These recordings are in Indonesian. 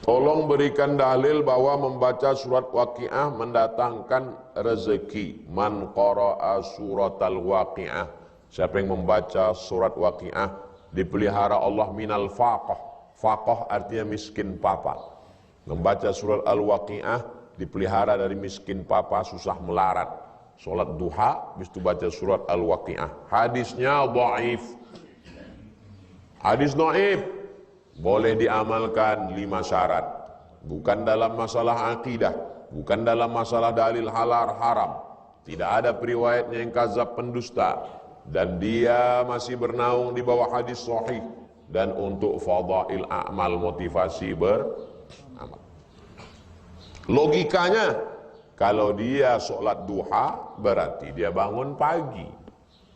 Tolong berikan dalil bahwa membaca surat Waqiah mendatangkan rezeki. Man qara'a suratal Waqiah. Siapa yang membaca surat Waqiah dipelihara Allah minal faqah. Faqah artinya miskin papa. Membaca surat Al-Waqiah dipelihara dari miskin papa, susah melarat. Salat duha, habis itu baca surat Al-Waqiah. Hadisnya dhaif. Hadis dhaif. Boleh diamalkan 5 syarat. Bukan dalam masalah akidah, bukan dalam masalah dalil halal haram. Tidak ada periwayatnya yang kadzab pendusta, dan dia masih bernaung di bawah hadis sahih. Dan untuk fadail a'mal, motivasi beramal. Logikanya, kalau dia sholat duha berarti dia bangun pagi.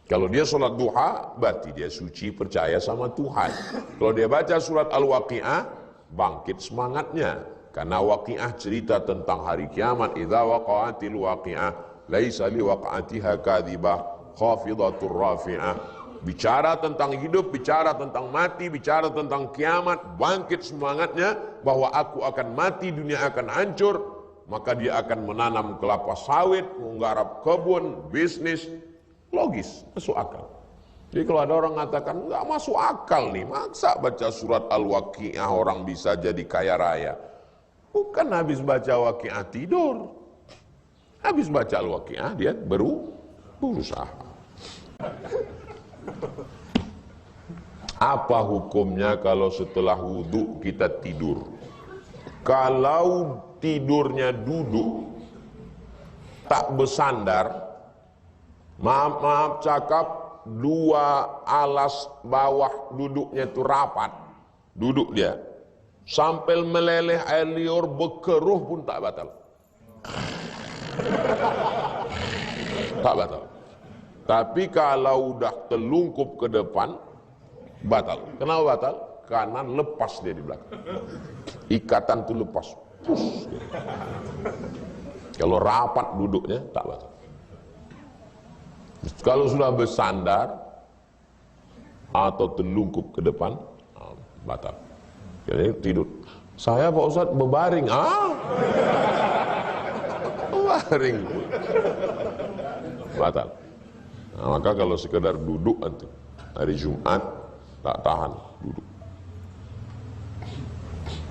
Kalau dia sholat duha, berarti dia suci, percaya sama Tuhan. Kalau dia baca surat Al-Waqiah, bangkit semangatnya. Karena Waqiah cerita tentang hari kiamat. Idza waqa'atil waqi'ah, laisa li waqa'atiha kadhibah, khafidatur rafi'ah. Bicara tentang hidup, bicara tentang mati, bicara tentang kiamat, bangkit semangatnya bahwa aku akan mati, dunia akan hancur. Maka dia akan menanam kelapa sawit, menggarap kebun, bisnis. Logis, masuk akal. Jadi kalau ada orang mengatakan nggak masuk akal nih, maksa baca surat Al-Waqiah orang bisa jadi kaya raya. Bukan habis baca Waqiah tidur, habis baca Al-Waqiah dia berusaha. Apa hukumnya kalau setelah wudhu kita tidur? Kalau tidurnya duduk, tak bersandar, maaf cakap, 2 alas bawah duduknya itu rapat, duduk dia sampai meleleh air liur berkeruh pun tak batal. Tak batal. Tapi kalau udah telungkup ke depan, batal. Kenapa batal? Karena lepas dia di belakang. Ikatan itu lepas. Push. Kalau rapat duduknya tak batal. Kalau sudah bersandar atau telungkup ke depan, batal. Jadi tidur. Saya Pak Ustadz berbaring. Berbaring. Batal. Nah, maka kalau sekedar duduk antum hari Jumat tak tahan duduk.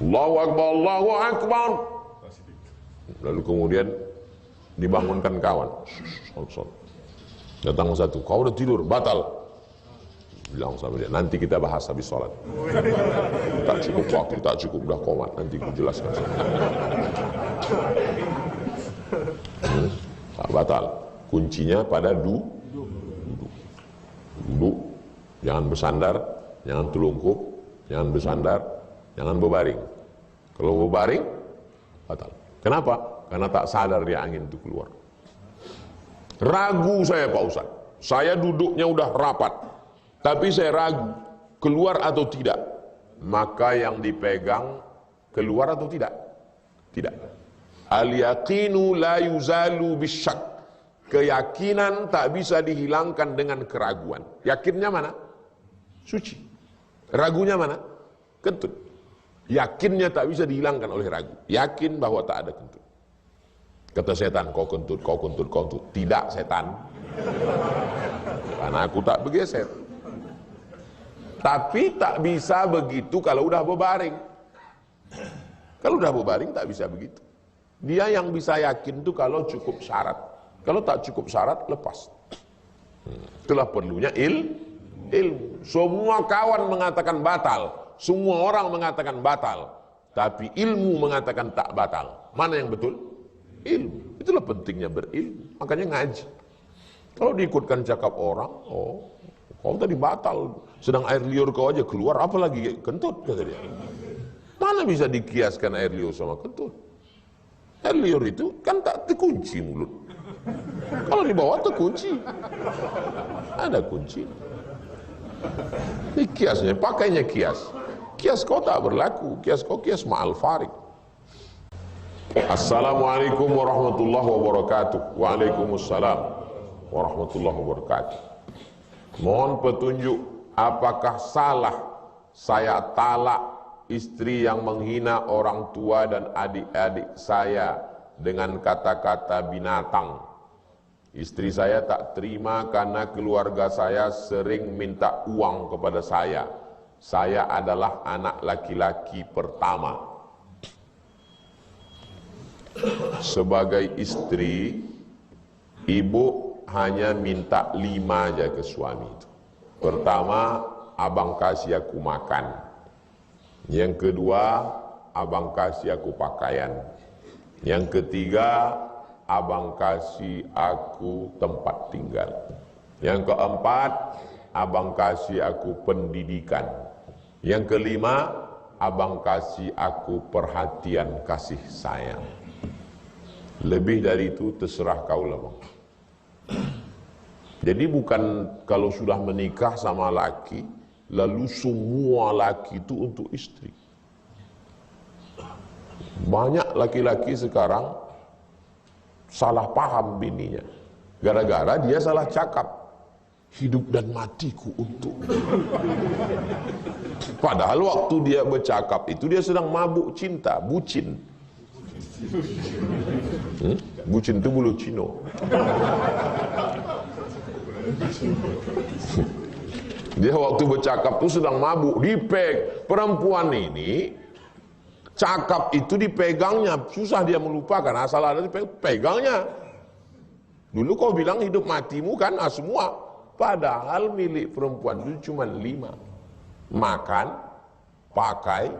Allahu Akbar, Allahu Akbar. Lalu kemudian dibangunkan kawan. Datang satu, kau udah tidur, batal. Bilang sama dia, nanti kita bahas habis sholat. Tak cukup waktu, tak cukup, udah komat, nanti aku jelaskan. Tak batal. Kuncinya pada duduk. Duduk, jangan bersandar, jangan telungkup, jangan bersandar, jangan berbaring. Kalau berbaring, batal. Kenapa? Karena tak sadar dia angin itu keluar. Ragu saya Pak Ustaz, saya duduknya udah rapat, tapi saya ragu keluar atau tidak. Maka yang dipegang keluar atau tidak? Tidak. Al-yaqinu la yuzalu bisyak. Keyakinan tak bisa dihilangkan dengan keraguan. Yakinnya mana? Suci. Ragunya mana? Kentut. Yakinnya tak bisa dihilangkan oleh ragu. Yakin bahwa tak ada kentut. Kata setan, kau kentut, kau kentut, kau kentut. Tidak setan. Karena aku tak bergeser. Tapi tak bisa begitu kalau udah berbaring. Kalau udah berbaring tak bisa begitu. Dia yang bisa yakin itu kalau cukup syarat. Kalau tak cukup syarat, lepas. Itulah perlunya ilmu. Semua kawan mengatakan batal. Semua orang mengatakan batal. Tapi ilmu mengatakan tak batal. Mana yang betul? Ilmu. Itulah pentingnya berilmu. Makanya ngaji. Kalau diikutkan cakap orang, kau tadi batal, sedang air liur kau aja keluar, apalagi kentut, kata dia. Mana bisa dikiaskan air liur sama kentut? Air liur itu kan tak terkunci mulut. Kalau di bawah terkunci. Ada kunci. Ini kiasnya, pakainya kias. Kias kau tak berlaku, kias kau kias ma'al farik. Assalamualaikum warahmatullahi wabarakatuh. Waalaikumsalam warahmatullahi wabarakatuh. Mohon petunjuk, apakah salah saya talak istri yang menghina orang tua dan adik-adik saya dengan kata-kata binatang. Istri saya tak terima karena keluarga saya sering minta uang kepada saya. Saya adalah anak laki-laki pertama. Sebagai istri, ibu hanya minta 5 aja ke suami itu. Pertama, abang kasih aku makan. Yang kedua, abang kasih aku pakaian. Yang ketiga, abang kasih aku tempat tinggal. Yang keempat, abang kasih aku pendidikan. Yang kelima, abang kasih aku perhatian kasih sayang. Lebih dari itu terserah kau lah bang. Jadi bukan kalau sudah menikah sama laki, lalu semua laki itu untuk istri. Banyak laki-laki sekarang salah paham bininya. Gara-gara dia salah cakap. Hidup dan matiku untuk. Padahal waktu dia bercakap itu dia sedang mabuk cinta, bucin. Bucin itu bulu cino. Dia waktu bercakap itu sedang mabuk, dipeg. Perempuan ini cakap itu dipegangnya, susah dia melupakan, asal ada dipegangnya. Dulu kau bilang hidup matimu kan, semua. Padahal milik perempuan itu cuma 5. Makan, pakai,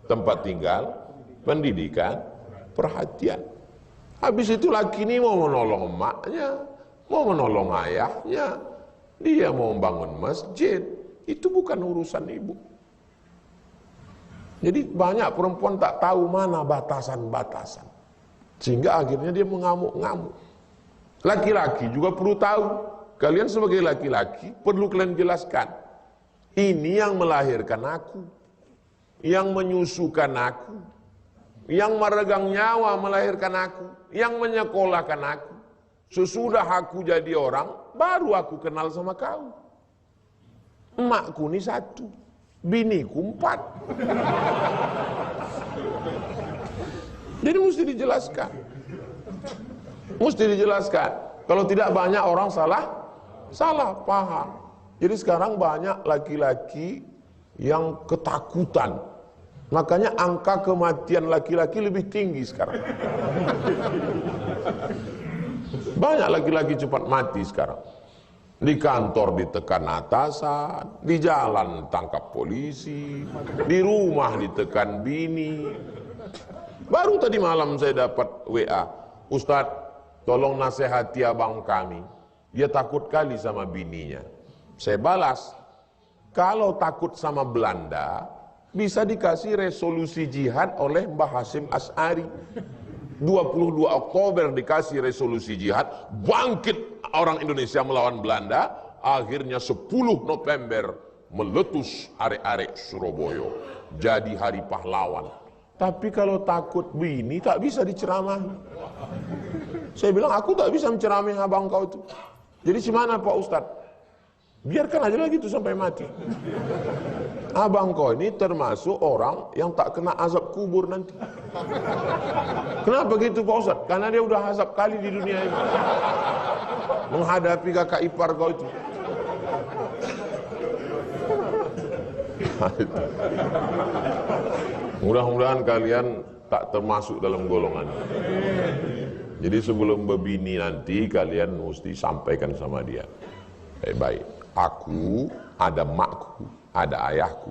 tempat tinggal, pendidikan, perhatian. Habis itu laki ini mau menolong emaknya, mau menolong ayahnya, dia mau membangun masjid. Itu bukan urusan ibu. Jadi banyak perempuan tak tahu mana batasan-batasan. Sehingga akhirnya dia mengamuk-ngamuk. Laki-laki juga perlu tahu. Kalian sebagai laki-laki perlu kalian jelaskan. Ini yang melahirkan aku. Yang menyusukan aku. Yang meregang nyawa melahirkan aku. Yang menyekolahkan aku. Sesudah aku jadi orang, baru aku kenal sama kau. Emakku ini 1. Biniku 4. Jadi mesti dijelaskan. Mesti dijelaskan. Kalau tidak banyak orang salah paham. Jadi sekarang banyak laki-laki yang ketakutan. Makanya angka kematian laki-laki lebih tinggi sekarang. Banyak laki-laki cepat mati sekarang. Di kantor ditekan atasan, di jalan tangkap polisi, di rumah ditekan bini. Baru tadi malam saya dapat WA, Ustadz, tolong nasihati abang kami. Dia takut kali sama bininya. Saya balas, kalau takut sama Belanda, bisa dikasih resolusi jihad oleh Mbah Hasyim Asy'ari. 22 Oktober dikasih resolusi jihad, bangkit orang Indonesia melawan Belanda, akhirnya 10 November meletus arek-arek Surabaya, jadi hari pahlawan. Tapi kalau takut bini tak bisa diceramahi. Saya bilang aku tak bisa menceramahi abang kau itu. Jadi gimana Pak Ustadz? Biarkan aja lagi itu sampai mati. Abang kau ini termasuk orang yang tak kena azab kubur nanti. Kenapa gitu Pak Ustadz? Karena dia udah azab kali di dunia ini. Menghadapi kakak ipar kau itu. Mudah-mudahan kalian tak termasuk dalam golongan. Jadi sebelum berbini nanti kalian mesti sampaikan sama dia. Baik, aku ada makku, ada ayahku.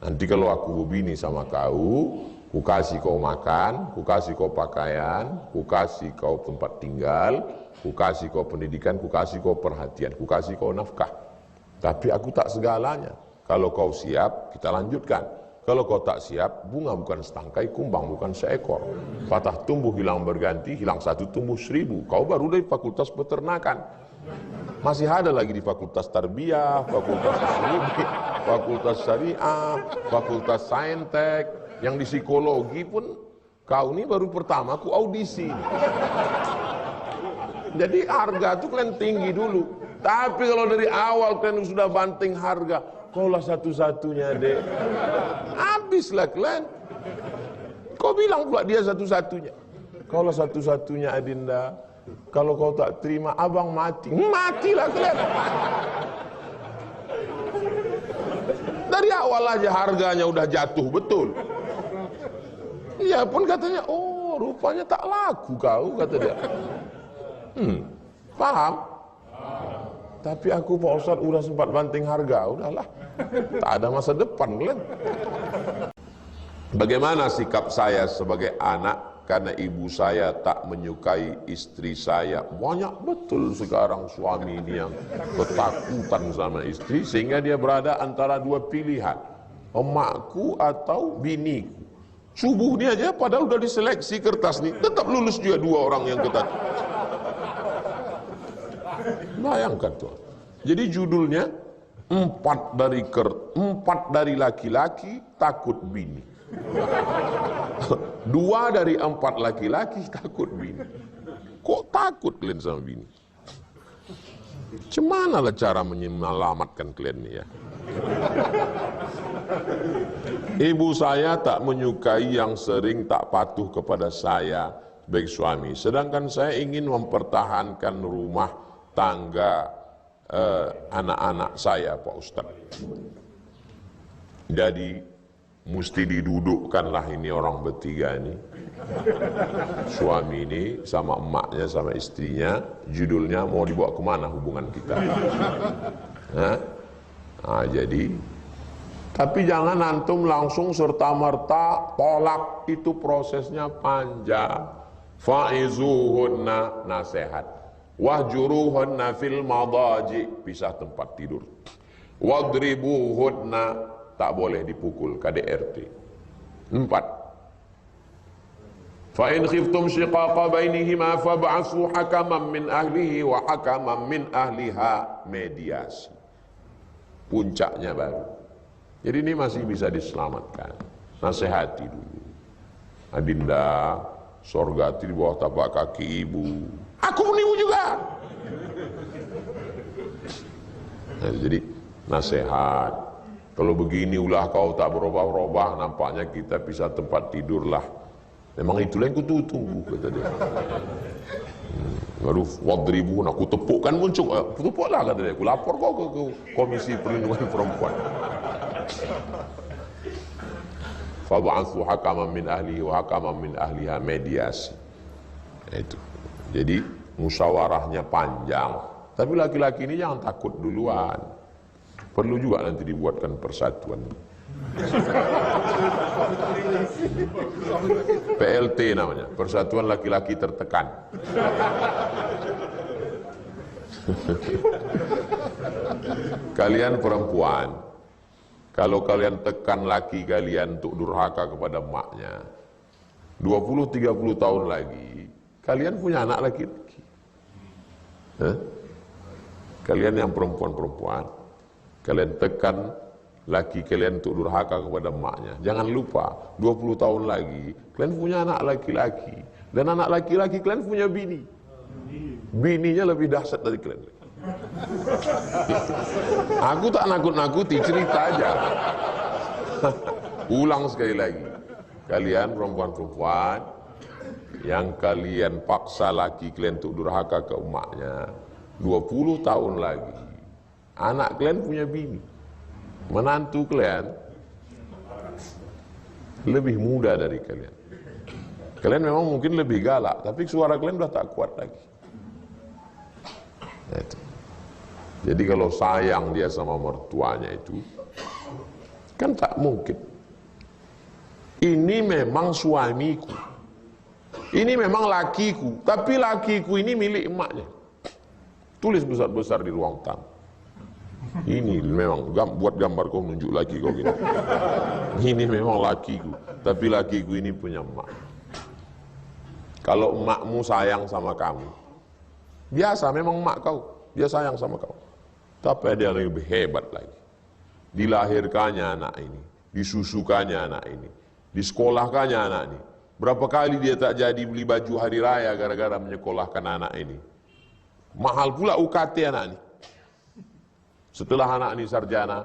Nanti kalau aku berbini sama kau, ku kasih kau makan, ku kasih kau pakaian, ku kasih kau tempat tinggal, ku kasih kau pendidikan, ku kasih kau perhatian, ku kasih kau nafkah. Tapi aku tak segalanya. Kalau kau siap, kita lanjutkan. Kalau kau tak siap, bunga bukan setangkai, kumbang bukan seekor. Patah tumbuh hilang berganti, hilang satu tumbuh 1000. Kau baru dari fakultas peternakan. Masih ada lagi di fakultas tarbiyah, fakultas tasawuf, fakultas syariah, fakultas saintek, yang di psikologi pun kau ini baru pertama aku audisi. Jadi harga itu kalian tinggi dulu. Tapi kalau dari awal kalian sudah banting harga, Kaulah satu-satunya, Dek. Habislah kalian. Kau bilang pula dia satu-satunya. Kaulah satu-satunya, Adinda. Kalau kau tak terima, abang mati. Matilah kalian. Dari awal aja harganya udah jatuh betul. Iya pun katanya, oh rupanya tak laku kau, kata dia. Paham? Tapi aku Pak Ustadz udah sempat banting harga, udahlah. Tak ada masa depan kalian. Bagaimana sikap saya sebagai anak karena ibu saya tak menyukai istri saya? Banyak betul sekarang suami ini yang ketakutan sama istri sehingga dia berada antara dua pilihan, emakku atau biniku. Subuh ini aja padahal udah diseleksi kertas nih, tetap lulus juga dua orang yang ketakutan. Bayangkan tuh. Jadi judulnya empat dari laki-laki takut bini. 2 dari 4 laki-laki takut bini. Kok takut kalian sama bini? Cemana lah cara menyelamatkan kalian ini ya? Ibu saya tak menyukai yang sering tak patuh kepada saya sebagai suami. Sedangkan saya ingin mempertahankan rumah tangga anak-anak saya, Pak Ustadz. Jadi mesti didudukkanlah ini orang bertiga ini, suami ini sama emaknya sama istrinya. Judulnya mau dibawa kemana hubungan kita? Jadi tapi jangan antum langsung serta-merta tolak, itu prosesnya panjang. Fa'izuhunna, nasihat. Wahjuruhunna fil madaji, pisah tempat tidur. Wadribuhunna, tak boleh dipukul, KDRT. 4. Fa in khiftum shiqaqa bainihima fab'atsu hakaman min ahlihi wa hakaman min ahliha, mediasi. Puncaknya baru. Jadi ini masih bisa diselamatkan. Nasihati dulu. Adinda, sorga di bawah tapak kaki ibu. Aku menipu juga. Nah, jadi nasihat. Kalau begini ulah kau tak berubah-ubah, nampaknya kita bisa tempat tidur lah. Memang itulah yang ku tunggu, kata dia. Aduh, wadribu, aku tepukkan muncul. Tepuklah, kata dia. Aku lapor kau ke Komisi Perlindungan Perempuan. Fab'atsu hakaman min ahlihi wa hakaman min ahliha, mediasi. Itu. Jadi musyawarahnya panjang. Tapi laki-laki ini jangan takut duluan. Perlu juga nanti dibuatkan persatuan. PLT namanya, Persatuan Laki-Laki Tertekan. Kalian perempuan, kalau kalian tekan laki kalian untuk durhaka kepada emaknya, 20-30 tahun lagi, kalian punya anak laki-laki. Kalian yang perempuan-perempuan, kalian tekan laki kalian untuk durhaka kepada emaknya. Jangan lupa, 20 tahun lagi, kalian punya anak laki-laki. Dan anak laki-laki kalian punya bini. Bininya lebih dahsyat dari kalian. Aku tak nakut-nakuti, cerita aja. Ulang sekali lagi. Kalian perempuan-perempuan, yang kalian paksa laki kalian untuk durhaka ke emaknya, 20 tahun lagi, anak kalian punya bini, menantu kalian lebih muda dari kalian. Kalian memang mungkin lebih galak, tapi suara kalian udah tak kuat lagi. Itu. Jadi kalau sayang dia sama mertuanya itu, kan tak mungkin. Ini memang suamiku, ini memang lakiku, tapi lakiku ini milik emaknya. Tulis besar-besar di ruang tamu. Ini memang buat gambar kau, nunjuk laki kau gini. Ini memang lakiku, tapi lakiku ini punya emak. Kalau emakmu sayang sama kamu, biasa memang emak kau, dia sayang sama kau. Tapi dia lebih hebat lagi. Dilahirkannya anak ini, disusukannya anak ini, disekolahkannya anak ini. Berapa kali dia tak jadi beli baju hari raya gara-gara menyekolahkan anak ini. Mahal pula UKT anak ini. Setelah anak ini sarjana,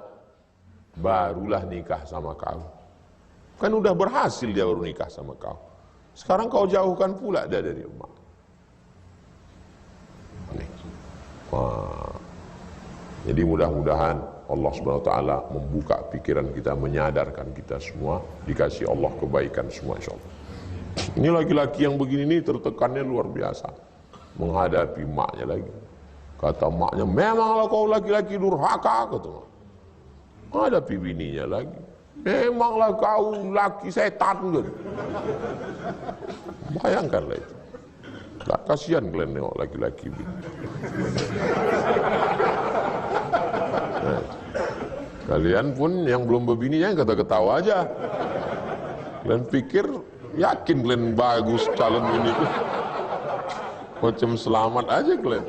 barulah nikah sama kau. Kan udah berhasil dia baru nikah sama kau. Sekarang kau jauhkan pula dia dari emak. Jadi mudah-mudahan Allah Subhanahu wa taala membuka pikiran kita, menyadarkan kita semua, dikasih Allah kebaikan semua insyaallah. Ini laki-laki yang begini nih tertekannya luar biasa menghadapi maknya lagi. Kata maknya, memanglah kau laki-laki durhaka, kata mak. Menghadapi bininya lagi, memanglah kau laki setan, gitu. Bayangkanlah itu. Gak kasihan kalian nengok laki-laki begini. Nah, kalian pun yang belum berbini jangan ketawa-ketawa aja. Kalian pikir yakin kalian bagus calon ini, macam selamat aja kalian.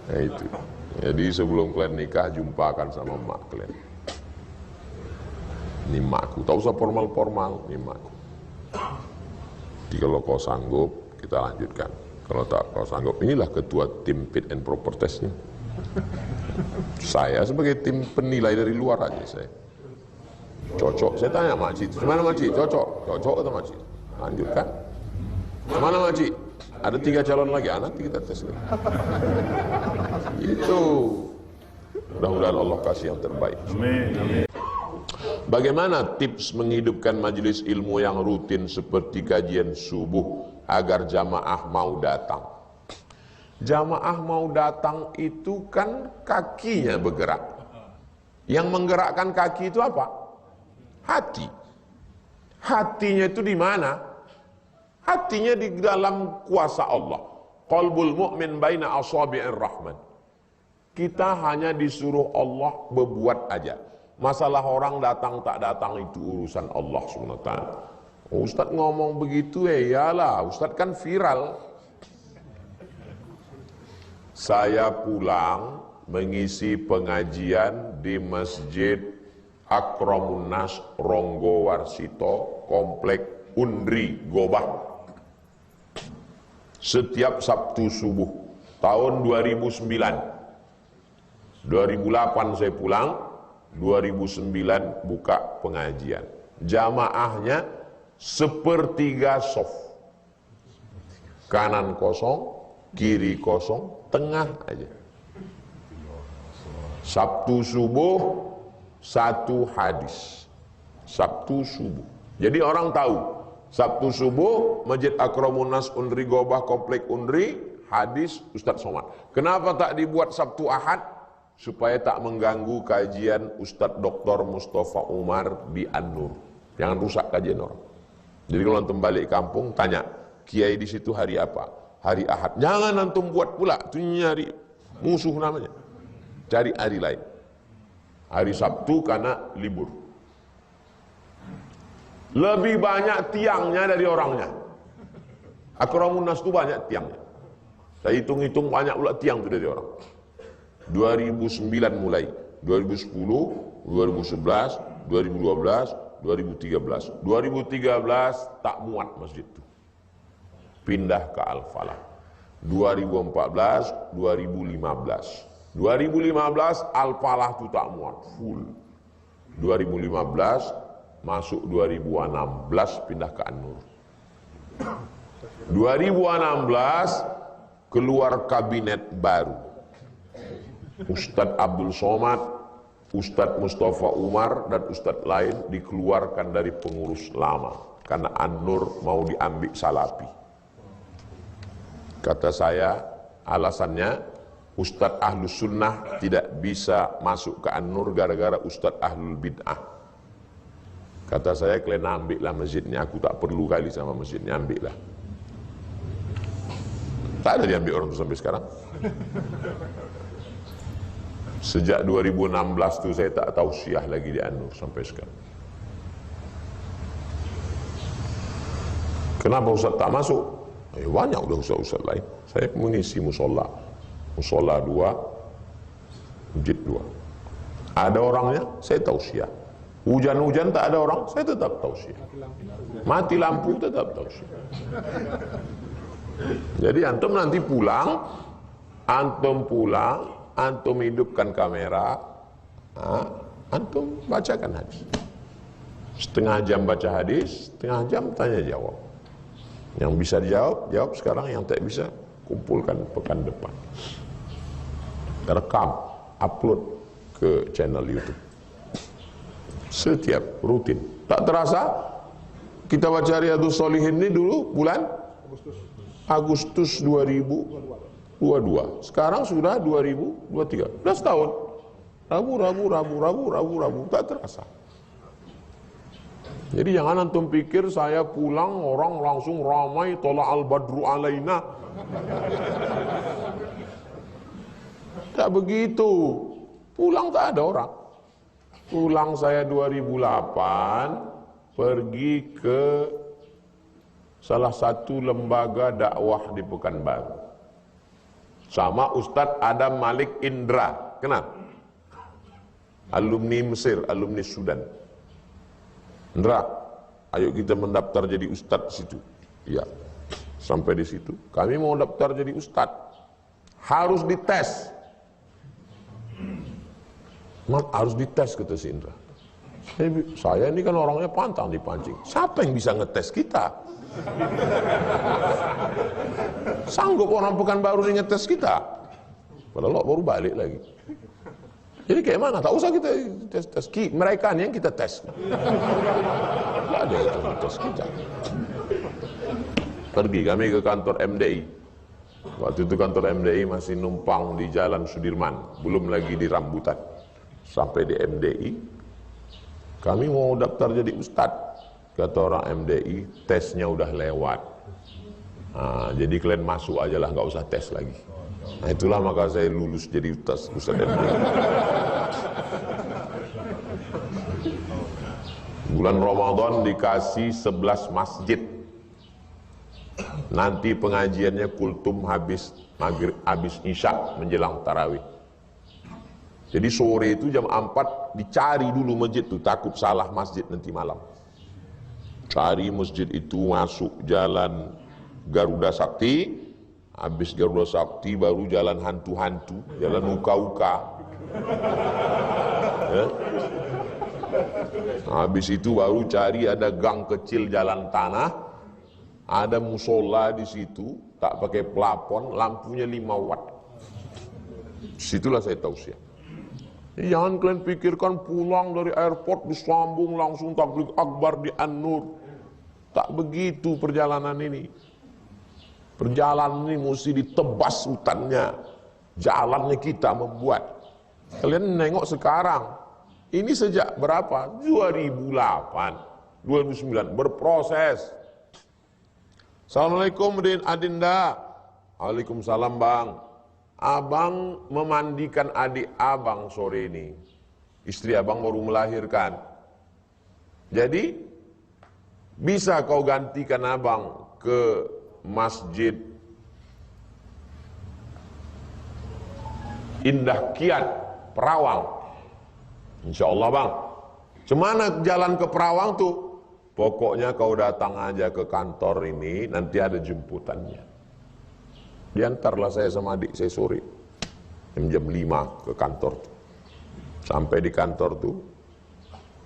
Nah itu. Jadi sebelum kalian nikah jumpakan sama mak kalian. Ini makku, tak usah formal-formal, ini makku. Jadi kalau kau sanggup, kita lanjutkan. Kalau tak kau sanggup, inilah ketua tim fit and proper testnya. Saya sebagai tim penilai dari luar aja saya. Cocok, saya tanya makcik, gimana makcik? Cocok? Cocok atau makcik? Lanjutkan. Kemana makcik? Ada 3 calon lagi, nanti kita tes lagi. Itu. Mudah-mudahan Allah kasih yang terbaik. Amin. Bagaimana tips menghidupkan majelis ilmu yang rutin seperti kajian subuh agar jamaah mau datang? Jamaah mau datang itu kan kakinya bergerak. Yang menggerakkan kaki itu apa? Hati. Hatinya itu di mana? Hatinya di dalam kuasa Allah. Qalbul mu'min baina asabi'ir rahman. Kita hanya disuruh Allah berbuat aja. Masalah orang datang tak datang itu urusan Allah SWT. Ustaz ngomong begitu iyalah, Ustaz kan viral. Saya pulang mengisi pengajian di Masjid Akramun Nas Ronggo Warsito, Komplek Undri Gobah. Setiap Sabtu subuh tahun 2009. 2008 saya pulang, 2009 buka pengajian. Jamaahnya sepertiga soft. Kanan kosong, kiri kosong, tengah aja. Sabtu subuh 1 hadis. Sabtu subuh. Jadi orang tahu, Sabtu subuh Masjid Akramun Nas Undri Gobah Komplek Undri, hadis Ustadz Somad. Kenapa tak dibuat Sabtu Ahad? Supaya tak mengganggu kajian Ustadz Dr. Mustafa Umar di An-Nur. Jangan rusak kajian orang. Jadi kalau antum balik kampung, tanya, kiai di situ hari apa? Hari Ahad. Jangan antum buat pula, itu nyari musuh namanya. Cari hari lain. Hari Sabtu karena libur. Lebih banyak tiangnya dari orangnya. Akramun Nas itu banyak tiangnya. Saya hitung-hitung banyak pula tiang itu dari orang. 2009 mulai, 2010, 2011, 2012, 2013. 2013 tak muat masjid itu. Pindah ke Al-Falah. 2014, 2015. 2015 Al-Falah itu tak muat, full. 2015 masuk 2016 pindah ke An-Nur. 2016 keluar kabinet baru. Ustadz Abdul Somad, Ustadz Mustafa Umar, dan Ustadz lain dikeluarkan dari pengurus lama karena An-Nur mau diambil Salafi. Kata saya, alasannya Ustadz Ahlus Sunnah tidak bisa masuk ke An-Nur gara-gara Ustadz Ahlul Bid'ah. Kata saya, kalian ambillah masjidnya, aku tak perlu kali sama masjidnya, ambillah. Tak ada diambil orang itu sampai sekarang. Sejak 2016 itu saya tak tahu tausiah lagi di An-Nur sampai sekarang. Kenapa Ustaz tak masuk? Banyak udah Ustaz lain. Saya mengisi musola 2, masjid 2. Ada orangnya, saya tausiah. Hujan-hujan tak ada orang, saya tetap tausiah. Mati lampu tetap tausiah. Jadi antum nanti pulang, antum hidupkan kamera, antum bacakan hadis. Setengah jam baca hadis, setengah jam tanya jawab. Yang bisa dijawab, jawab sekarang. Yang tak bisa, kumpulkan pekan depan. Rekam, upload ke channel YouTube. Setiap rutin. Tak terasa, kita baca Riyadhus Shalihin ini dulu bulan Agustus 2022. Sekarang sudah 2023. Sudah setahun. Rabu, tak terasa. Jadi jangan antum pikir saya pulang orang langsung ramai tola al-badru alaina. Tak begitu. Pulang tak ada orang. Pulang saya 2008 pergi ke salah satu lembaga dakwah di Pekanbaru. Sama Ustadz Adam Malik Indra. Kenal? Alumni Mesir, alumni Sudan. Indra, ayo kita mendaftar jadi ustadz di situ. Ya, sampai di situ. Kami mau daftar jadi ustadz. Harus dites. Harus dites, kata si Indra. Saya ini kan orangnya pantang dipancing. Siapa yang bisa ngetes kita? Sanggup orang Pekanbaru ini ngetes kita? Padahal baru balik lagi. Jadi kayak mana? Tak usah kita tes. Mereka nih yang kita tes. Tidak ada yang tes kita. Pergi kami ke kantor MDI. Waktu itu kantor MDI masih numpang di Jalan Sudirman, belum lagi di Rambutan. Sampai di MDI, kami mau daftar jadi ustadz. Kata orang MDI, tesnya udah lewat. Jadi kalian masuk aja lah, nggak usah tes lagi. Nah itulah maka saya lulus jadi ustadz MDI. Bulan Ramadan dikasih 11 masjid. Nanti pengajiannya kultum habis maghrib, habis isya menjelang tarawih. Jadi sore itu jam 4 dicari dulu masjid itu, takut salah masjid nanti malam. Cari masjid itu, masuk jalan Garuda Sakti, habis Garuda Sakti baru jalan hantu-hantu, jalan uka-uka. Ya. Habis itu baru cari ada gang kecil jalan tanah, ada musola di situ, tak pakai plafon, lampunya 5 watt. Situlah saya tausiah. Jangan kalian pikirkan pulang dari airport disambung langsung tabligh akbar di An-Nur. Tak begitu perjalanan ini. Perjalanan ini mesti ditebas hutannya. Jalannya kita membuat. Kalian nengok sekarang. Ini sejak berapa? 2008, 2009 berproses. Assalamualaikum Adinda. Waalaikumsalam Bang. Abang memandikan adik abang sore ini. Istri abang baru melahirkan. Jadi bisa kau gantikan abang ke Masjid Indah Kiat Perawang. Insya Allah Bang. Cemana jalan ke Perawang tuh? Pokoknya kau datang aja ke kantor ini, nanti ada jemputannya. Diantarlah saya sama adik saya sore jam 5 ke kantor tuh. Sampai di kantor tuh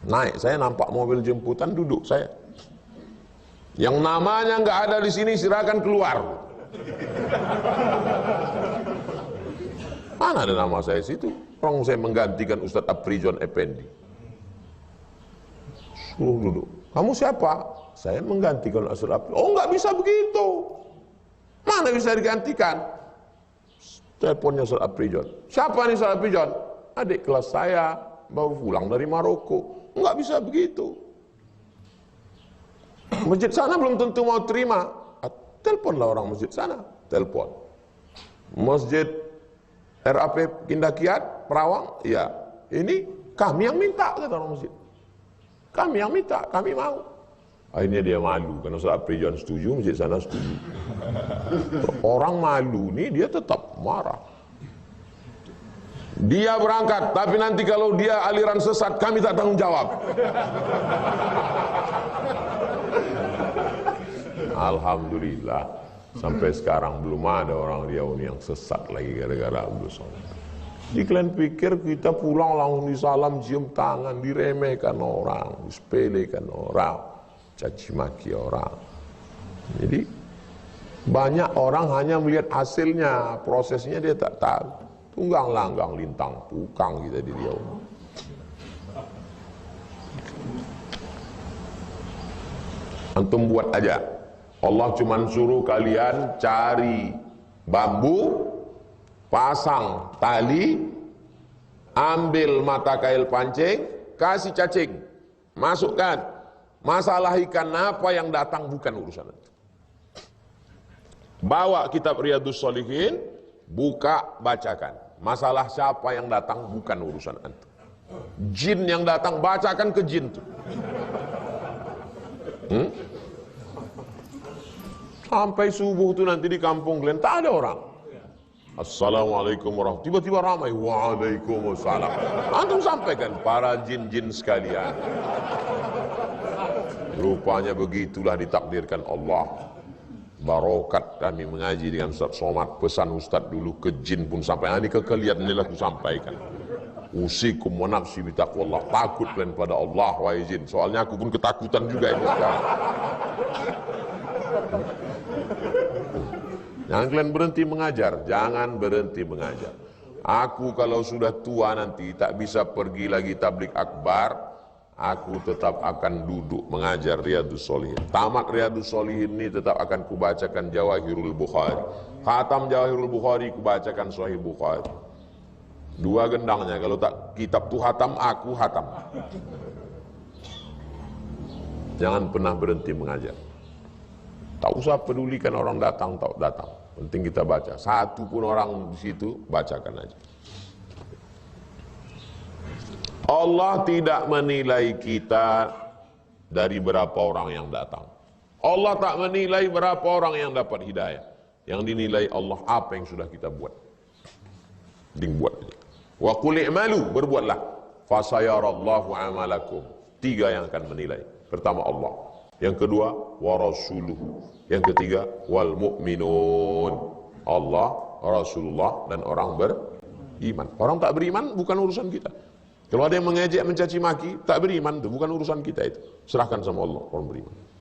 naik, saya nampak mobil jemputan, duduk saya. Yang namanya nggak ada di sini silakan keluar. Mana ada nama saya situ? Orang saya menggantikan Ustadz Afrijon Effendi. Suruh duduk. Kamu siapa? Saya menggantikan Ustadz Afrijon. Oh nggak bisa begitu. Mana bisa digantikan? Teleponnya Ustadz Afrijon. Siapa nih Ustadz Afrijon? Adik kelas saya baru pulang dari Maroko. Nggak bisa begitu. Masjid sana belum tentu mau terima. Teleponlah orang masjid sana. Telepon. Masjid RAP Indah Kiat Perawang. Ya, ini kami yang minta, kata orang masjid. Kami yang minta, kami mau. Akhirnya dia malu karena Ustadz Afrijon setuju, masjid sana setuju. Orang malu nih dia tetap marah. Dia berangkat, tapi nanti kalau dia aliran sesat kami tak tanggung jawab. Alhamdulillah sampai sekarang belum ada orang Riau yang sesat lagi gara-gara Abdul Somad. Jadi kalian pikir kita pulang langsung disalam, cium tangan, diremehkan orang, disepelekan orang, caci maki orang. Jadi banyak orang hanya melihat hasilnya, prosesnya dia tak tahu. Tunggang langgang lintang tukang kita di Riau. Antum buat aja. Allah cuma suruh kalian cari bambu, pasang tali, ambil mata kail pancing, kasih cacing, masukkan. Masalah ikan apa yang datang bukan urusan itu. Bawa kitab Riyadhus Shalihin, buka, bacakan. Masalah siapa yang datang bukan urusan antum. Jin yang datang, bacakan ke jin tuh. Sampai subuh tuh nanti di kampung kalian tak ada orang. Assalamualaikum warahmatullahi wabarakatuh. Tiba-tiba ramai. Waalaikumsalam. Antum sampaikan para jin-jin sekalian. Rupanya begitulah ditakdirkan Allah. Barokat kami mengaji dengan Ustaz Somad. Pesan Ustaz dulu ke jin pun sampai. Ini kekelian inilah aku sampaikan. Usikum wa nafsi bitaqwallah. Takut kalian pada Allah wahai jin. Soalnya aku pun ketakutan juga ini sekarang. Jangan kalian berhenti mengajar. Jangan berhenti mengajar. Aku kalau sudah tua nanti tak bisa pergi lagi tablik akbar. Aku tetap akan duduk mengajar Riyadhus Shalihin. Tamat Riyadhus Shalihin ini tetap akan kubacakan Jawahirul Bukhari. Khatam Jawahirul Bukhari kubacakan Sahih Bukhari. Dua gendangnya, kalau tak kitab tu hatam, aku hatam. Jangan pernah berhenti mengajar. Tak usah pedulikan orang datang tak datang. Penting kita baca. Satu pun orang di situ bacakan aja. Allah tidak menilai kita dari berapa orang yang datang. Allah tak menilai berapa orang yang dapat hidayah. Yang dinilai Allah apa yang sudah kita buat. Buat. Wa qul i'malu, berbuatlah. Fasayarallahu amalakum. Tiga yang akan menilai. Pertama Allah. Yang kedua wa rasuluhu. Yang ketiga wal mu'minun. Allah, Rasulullah dan orang beriman. Orang tak beriman bukan urusan kita. Kalau ada yang mengejek, mencaci maki, tak beriman itu bukan urusan kita itu. Serahkan sama Allah orang beriman.